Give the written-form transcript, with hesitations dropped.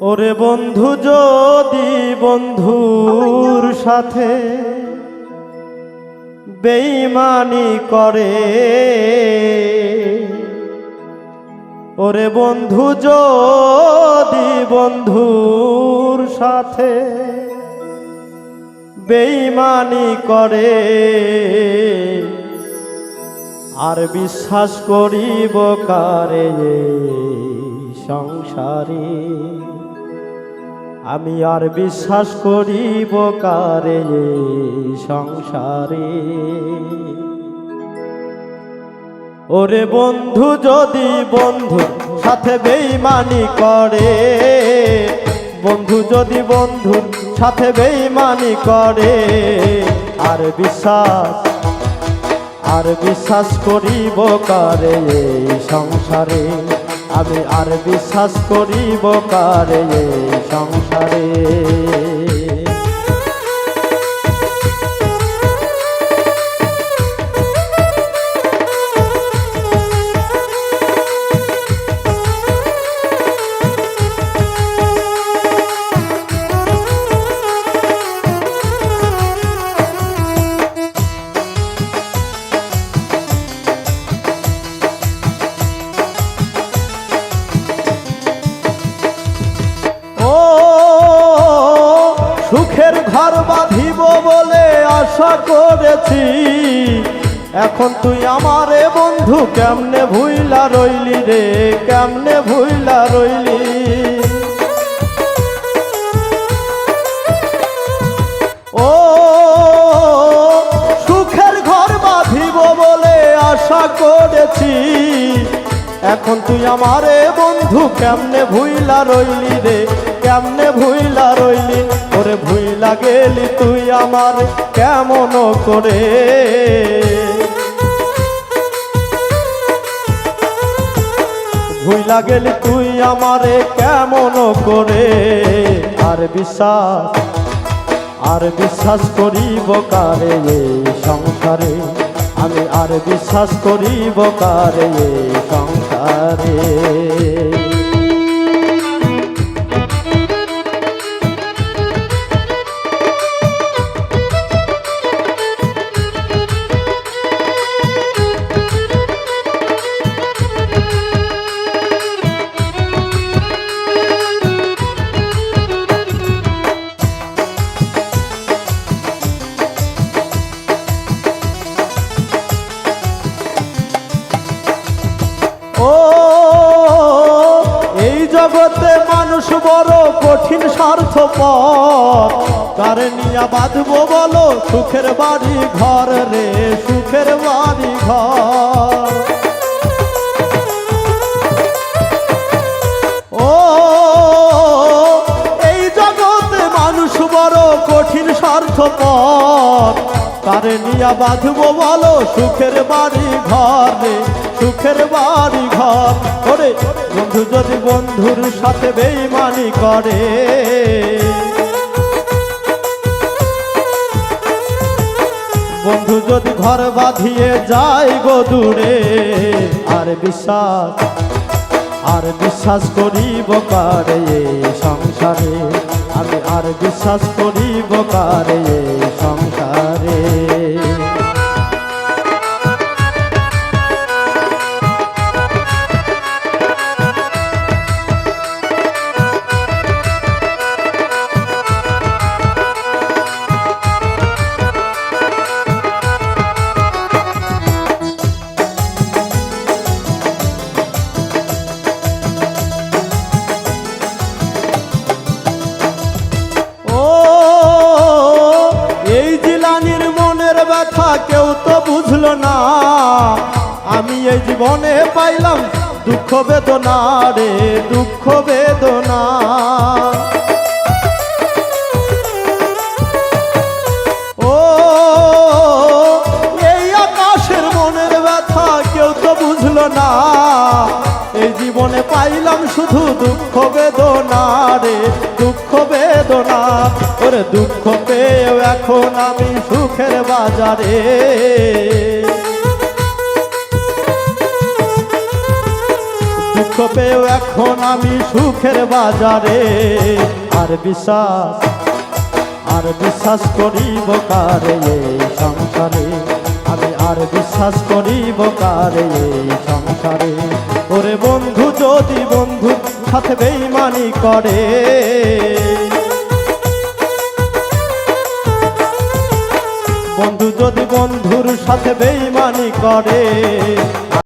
ওরে বন্ধু যদি বন্ধুর সাথে বেঈমানি করে, ওরে বন্ধু যদি বন্ধুর সাথে বেঈমানি করে, আর বিশ্বাস করিব কারে সংসারে, আমি আর বিশ্বাস করিব কারে সংসারে। ওরে বন্ধু যদি বন্ধুর সাথে বেঈমানি করে, বন্ধু যদি বন্ধুর সাথে বেঈমানি করে, আর বিশ্বাস করিব কারে সংসারে, আমি আর বিশ্বাস করিব কারে সংসারে। সুখের ঘর বাঁধিব বলে আশা করেছি, এখন তুই আমারে বন্ধু কেমনে ভুইলা রইলি রে, কেমনে ভুইলা রইলি। ও সুখের ঘর বাঁধিব বলে আশা করেছি, এখন তুই আমারে বন্ধু কেমনে ভুইলা রইলি রে, কেমনে ভুইলা রইলি। ওরে ভুইলা গেলি তুই আমার কেমন করে, ভুইলা গেলি তুই আমারে কেমন করে। আর বিশ্বাস করিব কারে সংসারে, আমি আর বিশ্বাস করিব কারে সংসারে। এই জগতে মানুষ বড় কঠিন স্বার্থপর, কারে নিয়া বাঁধবো বলো সুখের বাড়ি ঘর রে, সুখের বাড়ি ঘর। ও এই জগতে মানুষ বড় কঠিন স্বার্থপর, কারে নিয়া বাঁধবো বলো সুখের বাড়ি ঘর রে, সুখের বাড়ি ঘর। ওরে বন্ধু যদি বন্ধুর সাথে বেঈমানি করে, বন্ধু যদি ঘর বাঁধিয়ে যায় গো দূরে, আর বিশ্বাস করিব কারে সংসারে, আমি আর বিশ্বাস করিব কারে সংসারে। কেউ তো বুঝলো না, আমি এই জীবনে পাইলাম দুঃখ বেদনা রে, দুঃখ বেদনা। ও এই আকাশের মনের ব্যথা কেউ তো বুঝলো না, এই জীবনে পাইলাম শুধু দুঃখ বেদনা রে, দুঃখ বেদনা। ওরে দুঃখ পেয়েও এখন আমি সুখের বাজারে, দুঃখ দুঃখ পেয়েও এখন আমি সুখের বাজারে। আর বিশ্বাস করিব কারে এই সংসারে, আমি আর বিশ্বাস করিব কারে এই সংসারে। ওরে বন্ধু যদি বন্ধুর সাথে বেইমানি করে, বন্ধু যদি বন্ধুর সাথে বেইমানি করে,